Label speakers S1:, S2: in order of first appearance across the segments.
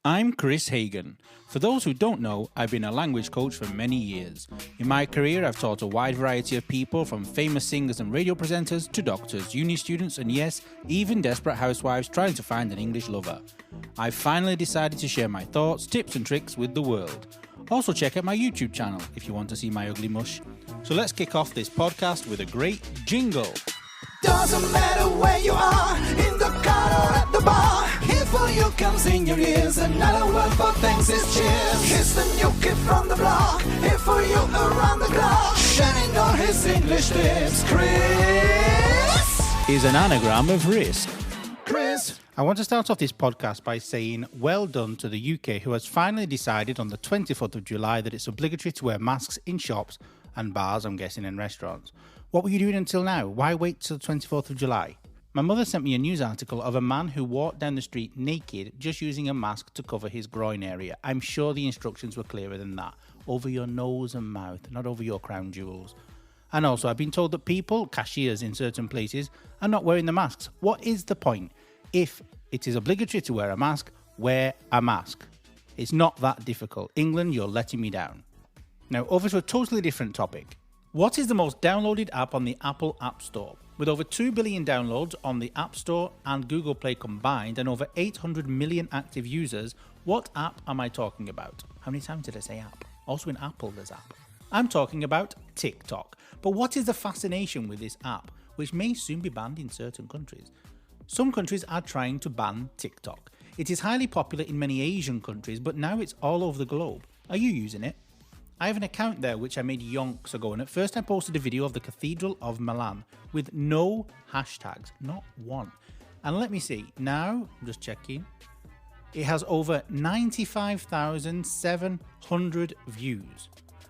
S1: I'm Kris Hagan. For those who don't know, I've been a language coach for many years. In my career, I've taught a wide variety of people, from famous singers and radio presenters to doctors, uni students, and yes, even desperate housewives trying to find an English lover. I've finally decided to share my thoughts, tips and tricks with the world. Also check out my YouTube channel if you want to see my ugly mush. So let's kick off this podcast with a great jingle.
S2: Doesn't matter where you are, in the car or at the bar. Here for you comes in your ears, another word for thanks is cheers. Here's the new kid from the block, here for you around the clock. Shining all his English tips, Kris
S1: is an anagram of risk.
S2: Kris.
S1: I want to start off this podcast by saying well done to the UK, who has finally decided on the 24th of July that it's obligatory to wear masks in shops and bars, I'm guessing, and restaurants. What were you doing until now? Why wait till the 24th of July? My mother sent me a news article of a man who walked down the street naked, just using a mask to cover his groin area. I'm sure the instructions were clearer than that. Over your nose and mouth, not over your crown jewels. And also, I've been told that people, cashiers in certain places, are not wearing the masks. What is the point? If it is obligatory to wear a mask, wear a mask. It's not that difficult. England, you're letting me down. Now, over to a totally different topic. What is the most downloaded app on the Apple App Store? With over 2 billion downloads on the App Store and Google Play combined and over 800 million active users, what app am I talking about? How many times did I say app? Also in Apple there's app. I'm talking about TikTok. But what is the fascination with this app, which may soon be banned in certain countries? Some countries are trying to ban TikTok. It is highly popular in many Asian countries, but now it's all over the globe. Are you using it? I have an account there which I made yonks ago, and at first I posted a video of the Cathedral of Milan with no hashtags, not one. And let me see, now, I'm just checking, it has over 95,700 views.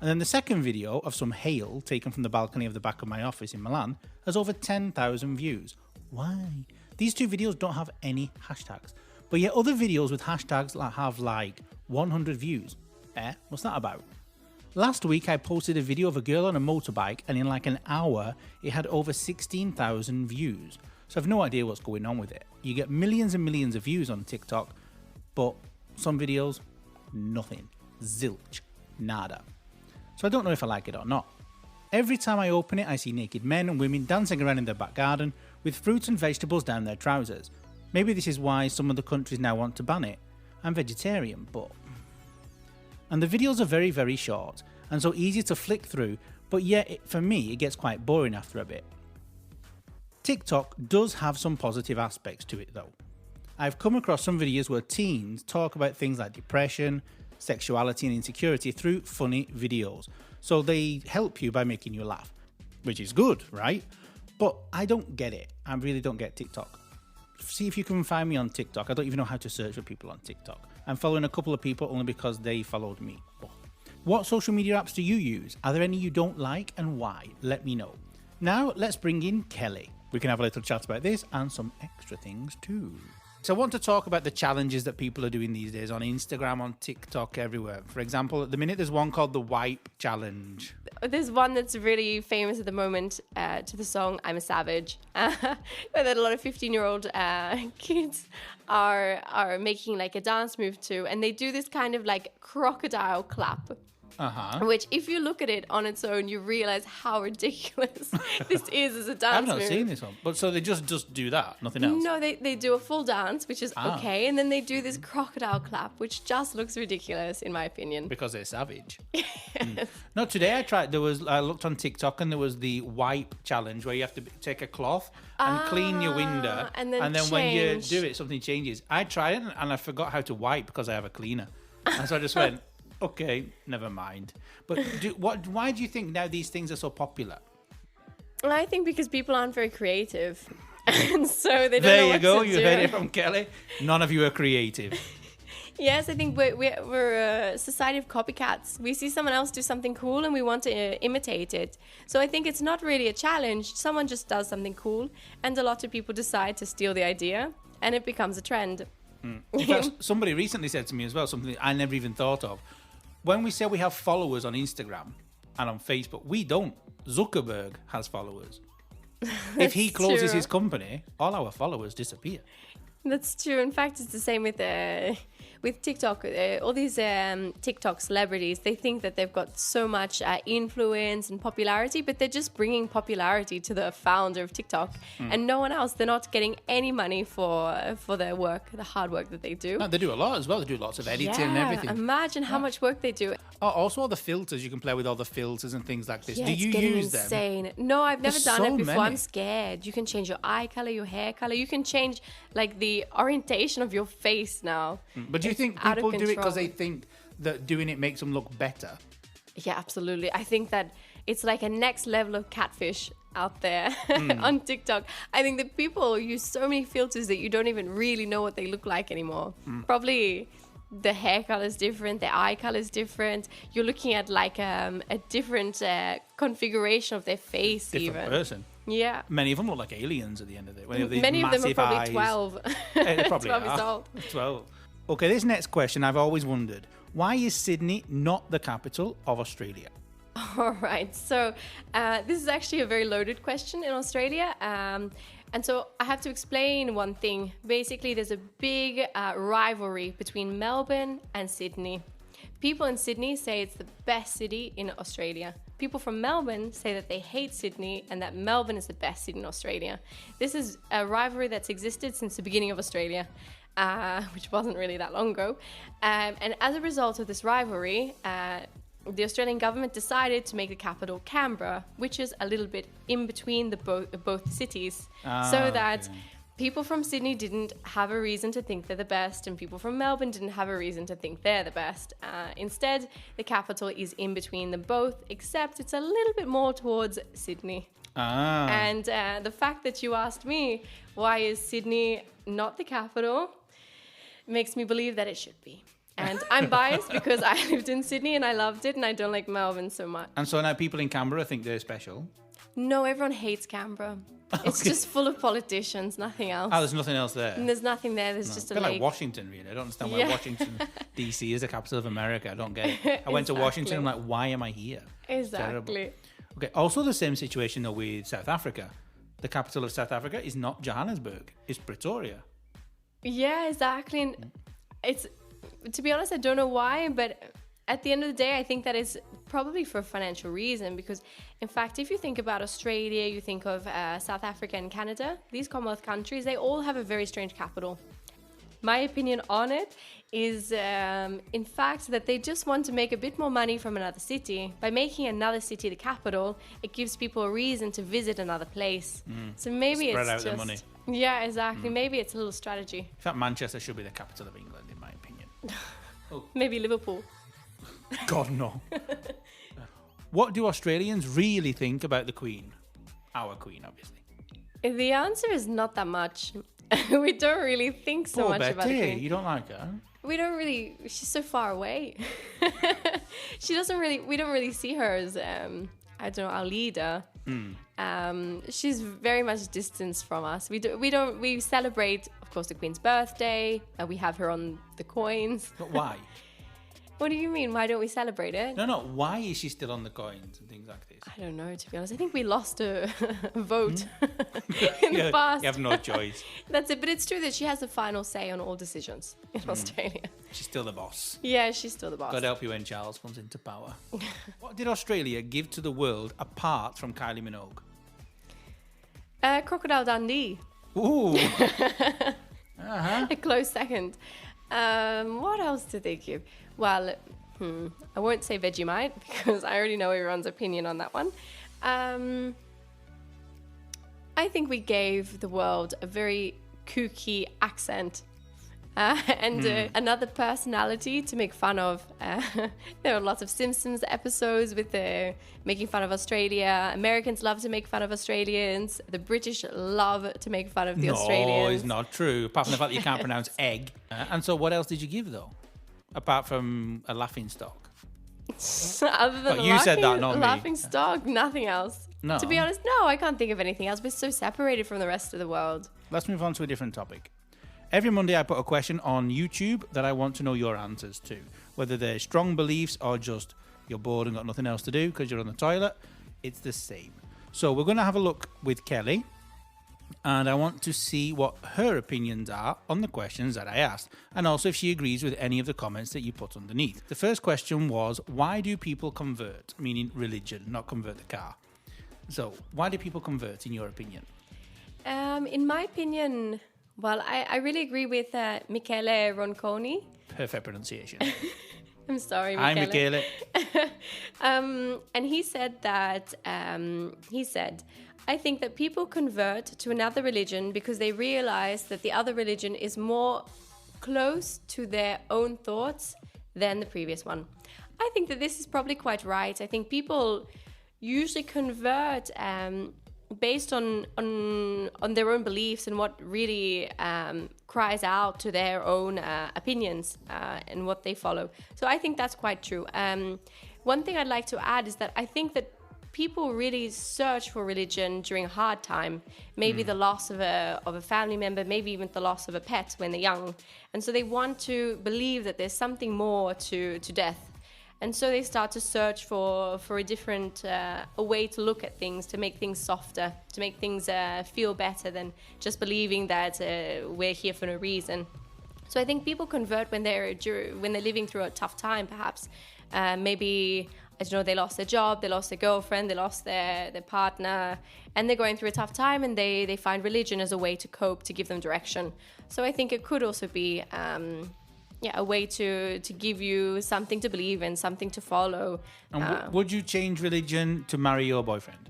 S1: And then the second video of some hail taken from the balcony of the back of my office in Milan has over 10,000 views. Why? These two videos don't have any hashtags, but yet other videos with hashtags have like 100 views. What's that about? Last week I posted a video of a girl on a motorbike, and in like an hour it had over 16,000 views. So I've no idea what's going on with it. You get millions and millions of views on TikTok, but some videos, nothing. Zilch. Nada. So I don't know if I like it or not. Every time I open it I see naked men and women dancing around in their back garden with fruits and vegetables down their trousers. Maybe this is why some of the countries now want to ban it. I'm vegetarian, but... And the videos are very, very short and so easy to flick through, but yet for me it gets quite boring after a bit. TikTok does have some positive aspects to it though. I've come across some videos where teens talk about things like depression, sexuality and insecurity through funny videos. So they help you by making you laugh, which is good, right? But I don't get it. I really don't get TikTok. See if you can find me on TikTok. I don't even know how to search for people on TikTok. I'm following a couple of people only because they followed me. What social media apps do you use? Are there any you don't like and why? Let me know. Now let's bring in Kelly. We can have a little chat about this and some extra things too. So I want to talk about the challenges that people are doing these days on Instagram, on TikTok, everywhere. For example, at the minute there's one called the Wipe Challenge.
S3: There's one that's really famous at the moment to the song I'm a Savage, where that a lot of 15-year-old kids are making like a dance move to, and they do this kind of like crocodile clap. Which, if you look at it on its own, you realize how ridiculous this is as a dance move.
S1: I've not seen this one. But so they just do that, nothing else?
S3: No, they do a full dance, which is okay, and then they do this crocodile clap, which just looks ridiculous, in my opinion.
S1: Because they're savage. Yes. No, today I looked on TikTok and there was the Wipe Challenge, where you have to take a cloth and clean your window. And then when you do it, something changes. I tried it and I forgot how to wipe because I have a cleaner. And so I just went... Okay, never mind. But why do you think now these things are so popular?
S3: Well, I think because people aren't very creative. And so they don't know what to do.
S1: There you go, you heard it from Kelly. None of you are creative.
S3: Yes, I think we're a society of copycats. We see someone else do something cool and we want to imitate it. So I think it's not really a challenge. Someone just does something cool and a lot of people decide to steal the idea and it becomes a trend.
S1: In fact, somebody recently said to me as well, something I never even thought of. When we say we have followers on Instagram and on Facebook, we don't. Zuckerberg has followers. If he closes his company, all our followers disappear.
S3: That's true. In fact, it's the same with with TikTok, all these TikTok celebrities, they think that they've got so much influence and popularity, but they're just bringing popularity to the founder of TikTok and no one else. They're not getting any money for their work, the hard work that they do.
S1: No, they do a lot as well. They do lots of editing and everything.
S3: Imagine how much work they do.
S1: Oh, also all the filters. You can play with all the filters and things like this.
S3: Yeah,
S1: do you
S3: it's getting
S1: use
S3: insane.
S1: them?
S3: No, I've never
S1: There's
S3: done
S1: so
S3: it before.
S1: many.
S3: I'm scared. You can change your eye color, your hair color. You can change like the orientation of your face now.
S1: But do you think
S3: out of
S1: people do it because
S3: control.
S1: they think that doing it makes them look better?
S3: Yeah, absolutely. I think that it's like a next level of catfish out there on TikTok. I think that people use so many filters that you don't even really know what they look like anymore. Probably the hair color is different, the eye color is different. You're looking at like a different configuration of their face.
S1: Different
S3: even.
S1: person.
S3: Yeah.
S1: Many of them look like aliens at the end of it. When they have these
S3: Many of them are
S1: massive
S3: probably
S1: eyes.
S3: 12.
S1: They probably
S3: 12
S1: are.
S3: years old.
S1: 12. Okay, this next question I've always wondered. Why is Sydney not the capital of Australia?
S3: All right. So this is actually a very loaded question in Australia. And so I have to explain one thing. Basically, there's a big rivalry between Melbourne and Sydney. People in Sydney say it's the best city in Australia. People from Melbourne say that they hate Sydney and that Melbourne is the best city in Australia. This is a rivalry that's existed since the beginning of Australia, which wasn't really that long ago. And as a result of this rivalry, the Australian government decided to make the capital Canberra, which is a little bit in between both cities, so that people from Sydney didn't have a reason to think they're the best, and people from Melbourne didn't have a reason to think they're the best. Instead, the capital is in between them both, except it's a little bit more towards Sydney. And the fact that you asked me, why is Sydney not the capital, makes me believe that it should be. And I'm biased because I lived in Sydney and I loved it, and I don't like Melbourne so much.
S1: And so now people in Canberra think they're special?
S3: No, everyone hates Canberra. It's just full of politicians, nothing else.
S1: Oh, there's nothing else there?
S3: And there's nothing there. There's just a
S1: bit
S3: lake.
S1: like Washington, really. I don't understand why Washington, D.C. is the capital of America. I don't get it. I went to Washington, I'm like, why am I here?
S3: Exactly.
S1: Okay, also the same situation, though, with South Africa. The capital of South Africa is not Johannesburg. It's Pretoria.
S3: Yeah, exactly. And it's, to be honest, I don't know why, but at the end of the day, I think that is probably for a financial reason, because in fact, if you think about Australia, you think of South Africa and Canada, these Commonwealth countries, they all have a very strange capital. My opinion on it is, in fact, that they just want to make a bit more money from another city. By making another city the capital, it gives people a reason to visit another place. So maybe
S1: Spread
S3: it's
S1: out
S3: just...
S1: the money.
S3: Yeah, exactly. Maybe it's a little strategy.
S1: In fact, Manchester should be the capital of England, in my opinion.
S3: Maybe Liverpool.
S1: God, no. What do Australians really think about the Queen? Our Queen, obviously.
S3: The answer is not that much. We don't really think so
S1: Poor
S3: much
S1: Betty.
S3: about the Queen.
S1: You don't like her?
S3: We don't really. She's so far away. She doesn't really. We don't really see her as I don't know, our leader. She's very much distanced from us. We celebrate, of course, the Queen's birthday. We have her on the coins.
S1: But why?
S3: What do you mean? Why don't we celebrate it?
S1: No. Why is she still on the coins and things like this?
S3: I don't know, to be honest. I think we lost a vote in the past.
S1: You have no choice.
S3: That's it. But it's true that she has the final say on all decisions in Australia.
S1: She's still the boss.
S3: Yeah, she's still the boss.
S1: God help you when Charles comes into power. What did Australia give to the world apart from Kylie Minogue?
S3: Crocodile Dundee.
S1: Ooh.
S3: A close second. What else did they give? Well, I won't say Vegemite because I already know everyone's opinion on that one. I think we gave the world a very kooky accent and another personality to make fun of. There are lots of Simpsons episodes with making fun of Australia. Americans love to make fun of Australians. The British love to make fun of the Australians.
S1: No, it's not true. Apart from the fact that you can't pronounce egg. And so what else did you give, though? Apart from a laughing stock.
S3: Other than
S1: But you said that, not me.
S3: laughing stock, nothing else.
S1: No.
S3: To be honest, no, I can't think of anything else. We're so separated from the rest of the world.
S1: Let's move on to a different topic. Every Monday I put a question on YouTube that I want to know your answers to. Whether they're strong beliefs or just you're bored and got nothing else to do because you're on the toilet, it's the same. So we're going to have a look with Kelly. And I want to see what her opinions are on the questions that I asked, and also if she agrees with any of the comments that you put underneath. The first question was, why do people convert? Meaning religion, not convert the car. So, why do people convert, in your opinion?
S3: In my opinion, well, I really agree with Michele Ronconi.
S1: Perfect pronunciation.
S3: I'm sorry,
S1: Hi,
S3: Michele.
S1: Michele.
S3: And he said that, I think that people convert to another religion because they realize that the other religion is more close to their own thoughts than the previous one. I think that this is probably quite right. I think people usually convert based on their own beliefs and what really cries out to their own opinions and what they follow. So I think that's quite true. One thing I'd like to add is that I think that people really search for religion during a hard time, maybe the loss of a family member, maybe even the loss of a pet when they're young. And so they want to believe that there's something more to death. And so they start to search for a different a way to look at things, to make things softer, to make things feel better than just believing that we're here for no reason. So I think people convert when they're living through a tough time, perhaps. Maybe, I don't know, they lost their job, they lost their girlfriend, they lost their partner, and they're going through a tough time, and they find religion as a way to cope, to give them direction. So I think it could also be a way to give you something to believe in, something to follow.
S1: And would you change religion to marry your boyfriend?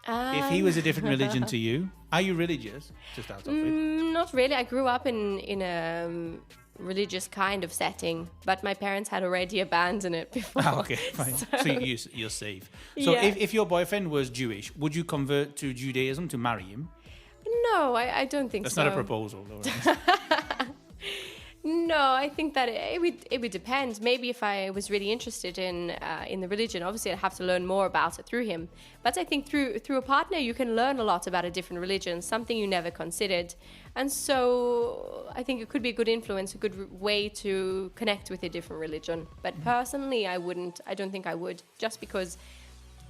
S1: If he was a different religion to you, are you religious? To start off with.
S3: Not really. I grew up in a religious kind of setting, but my parents had already abandoned it before.
S1: Oh, okay, fine. So you're safe. So
S3: Yeah.
S1: if your boyfriend was Jewish, would you convert to Judaism to marry him?
S3: No, I don't think
S1: That's
S3: so.
S1: not a proposal, though. Right?
S3: No, I think that it would depend. Maybe if I was really interested in the religion, obviously I'd have to learn more about it through him. But I think through a partner, you can learn a lot about a different religion, something you never considered. And so I think it could be a good influence, a good way to connect with a different religion. But personally, I don't think I would, just because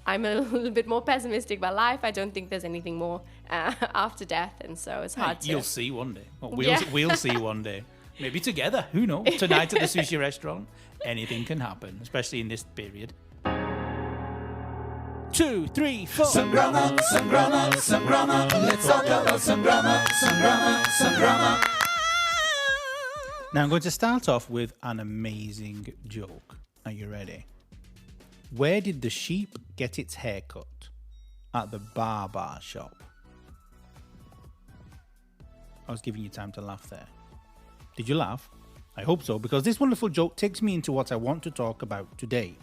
S3: I'm a little bit more pessimistic about life. I don't think there's anything more after death, and so it's hard to...
S1: You'll see one day. Well,
S3: Yeah.
S1: we'll see one day. Maybe together. Who knows? Tonight at the sushi restaurant, anything can happen, especially in this period. 2, 3, 4.
S2: Some grammar, some grammar, some grammar. Let's talk about some grammar, some grammar, some grammar.
S1: Now I'm going to start off with an amazing joke. Are you ready? Where did the sheep get its hair cut? At the barber shop. I was giving you time to laugh there. Did you laugh? I hope so, because this wonderful joke takes me into what I want to talk about today.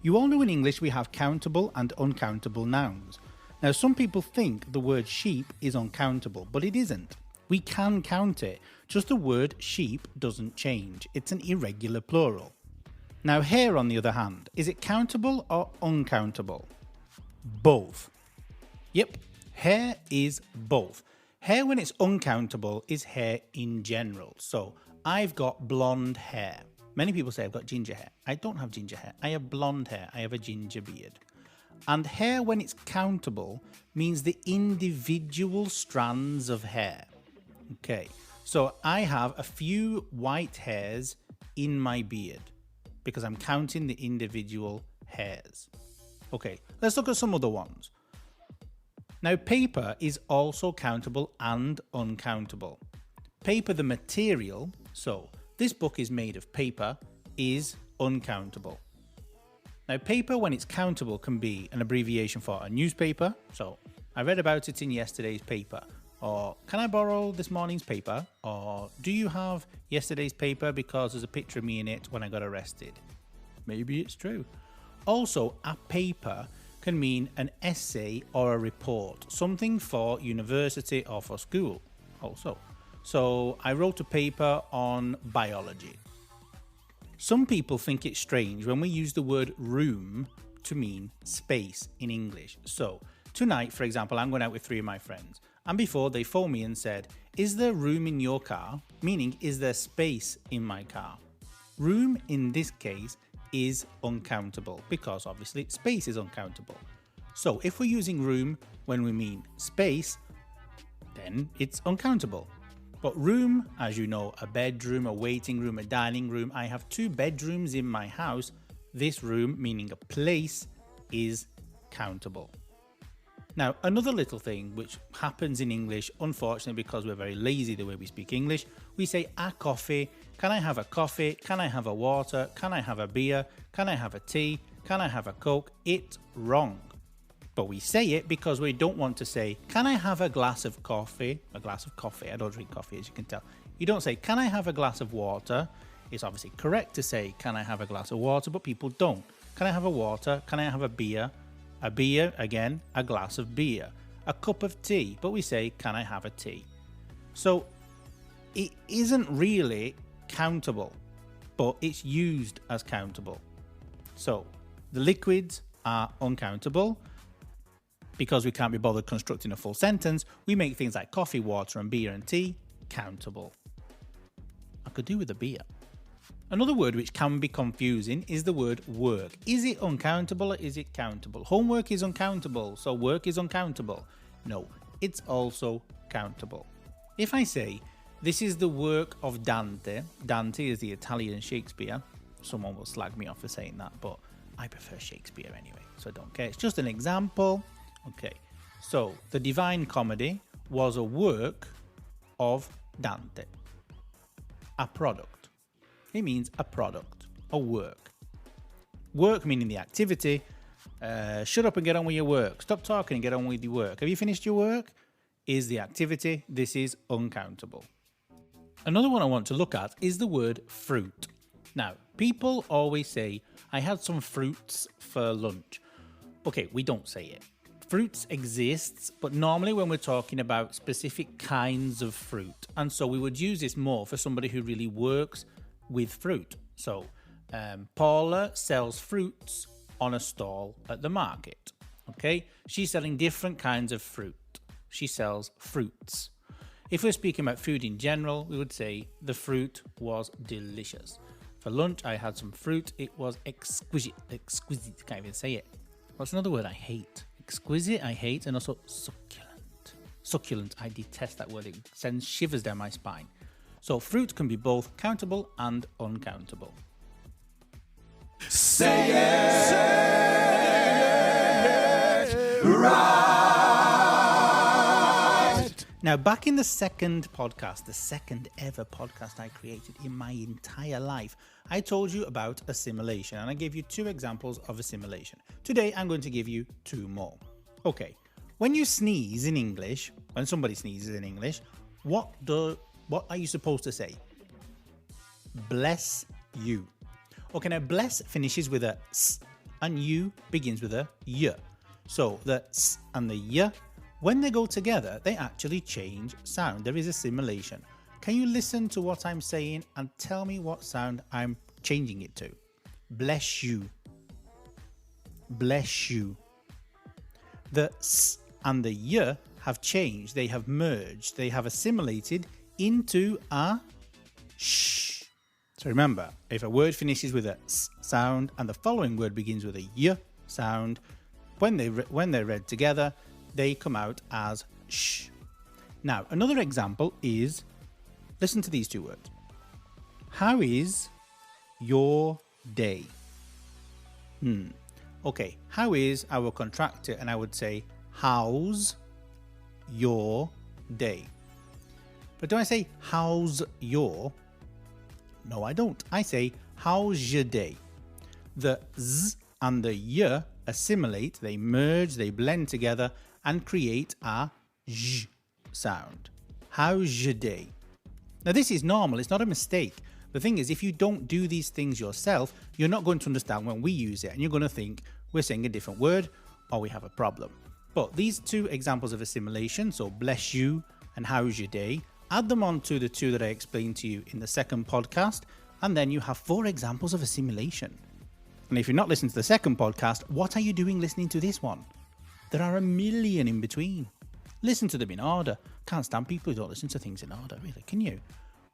S1: You all know in English we have countable and uncountable nouns. Now some people think the word sheep is uncountable, but it isn't. We can count it, just the word sheep doesn't change. It's an irregular plural. Now hair, on the other hand, is it countable or uncountable? Both. Yep, hair is both. Hair, when it's uncountable, is hair in general. So, I've got blonde hair. Many people say I've got ginger hair. I don't have ginger hair. I have blonde hair. I have a ginger beard. And hair, when it's countable, means the individual strands of hair. Okay, so I have a few white hairs in my beard because I'm counting the individual hairs. Okay, let's look at some other ones. Now, paper is also countable and uncountable. Paper, the material, so this book is made of paper, is uncountable. Now, paper, when it's countable, can be an abbreviation for a newspaper. So, I read about it in yesterday's paper. Or, can I borrow this morning's paper? Or, do you have yesterday's paper because there's a picture of me in it when I got arrested? Maybe it's true. Also, a paper can mean an essay or a report, something for university or for school also. So I wrote a paper on biology. Some people think it's strange when we use the word room to mean space in English. So tonight, for example, I'm going out with 3 of my friends, and before they phoned me and said, "Is there room in your car?" Meaning, is there space in my car? Room in this case is uncountable because obviously space is uncountable. So if we're using room when we mean space, then it's uncountable. But room, as you know, a bedroom, a waiting room, a dining room. I have 2 bedrooms in my house. This room, meaning a place, is countable. Now, another little thing which happens in English, unfortunately, because we're very lazy the way we speak English, we say a coffee. Can I have a coffee? Can I have a water? Can I have a beer? Can I have a tea? Can I have a Coke? It's wrong. But we say it because we don't want to say, can I have a glass of coffee? A glass of coffee. I don't drink coffee, as you can tell. You don't say, can I have a glass of water? It's obviously correct to say, can I have a glass of water? But people don't. Can I have a water? Can I have a beer? A beer, again, a glass of beer. A cup of tea. But we say, can I have a tea? So it isn't really countable, but it's used as countable. So the liquids are uncountable. Because we can't be bothered constructing a full sentence, we make things like coffee, water, and beer and tea countable. I could do with a beer. Another word which can be confusing is the word work. Is it uncountable or is it countable? Homework is uncountable, so work is uncountable. No, it's also countable. If I say, this is the work of Dante. Dante is the Italian Shakespeare. Someone will slag me off for saying that, but I prefer Shakespeare anyway, so I don't care. It's just an example. Okay, so the Divine Comedy was a work of Dante. A product. It means a product, a work. Work meaning the activity. Shut up and get on with your work. Stop talking and get on with your work. Have you finished your work? Is the activity. This is uncountable. Another one I want to look at is the word fruit. Now, people always say, I had some fruits for lunch. Okay, we don't say it. Fruits exists, but normally when we're talking about specific kinds of fruit. And so we would use this more for somebody who really works with fruit. So Paula sells fruits on a stall at the market. Okay, she's selling different kinds of fruit. She sells fruits. If we're speaking about food in general, we would say the fruit was delicious. For lunch, I had some fruit. It was exquisite. Exquisite, can't even say it. What's another word I hate? Exquisite, I hate, and also succulent. Succulent, I detest that word. It sends shivers down my spine. So fruit can be both countable and uncountable.
S2: Say it right.
S1: Now, back in the second podcast, the second ever podcast I created in my entire life, I told you about assimilation, and I gave you 2 examples of assimilation. Today, I'm going to give you 2 more. Okay, when you sneeze in English, when somebody sneezes in English, what are you supposed to say? Bless you. Okay, now bless finishes with a s, and you begins with a y. So the s and the y, when they go together, they actually change sound. There is assimilation. Can you listen to what I'm saying and tell me what sound I'm changing it to? Bless you. Bless you. The s and the y have changed. They have merged. They have assimilated into a sh. So remember, if a word finishes with a s sound and the following word begins with a y sound, when they're read together, they come out as sh. Now, another example is, listen to these 2 words. How is your day? Okay, how is, I will contract it and I would say, how's your day? But do I say, how's your? No, I don't. I say, how's your day? The z and the y assimilate, they merge, they blend together and create a j sound. How's your day? Now, this is normal. It's not a mistake. The thing is, if you don't do these things yourself, you're not going to understand when we use it, and you're going to think we're saying a different word or we have a problem. But these 2 examples of assimilation, so bless you and how's your day, add them on to the 2 that I explained to you in the second podcast, and then you have 4 examples of assimilation. And if you're not listening to the second podcast, what are you doing listening to this one? There are a million in between. Listen to them in order. Can't stand people who don't listen to things in order, really, can you?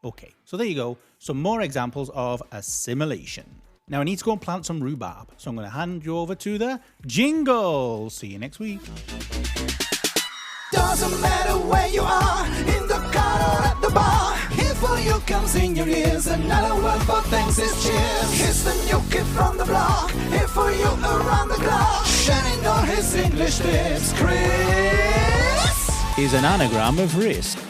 S1: Okay, so there you go. Some more examples of assimilation. Now I need to go and plant some rhubarb, so I'm going to hand you over to the jingle. See you next week.
S2: Don't Doesn't matter where you are, in the car or at the bar. Here for you comes in your ears, another word for thanks is cheers. Here's the new kid from the block, here for you around the clock, shining all his English tips. Kris
S1: is an anagram of risk.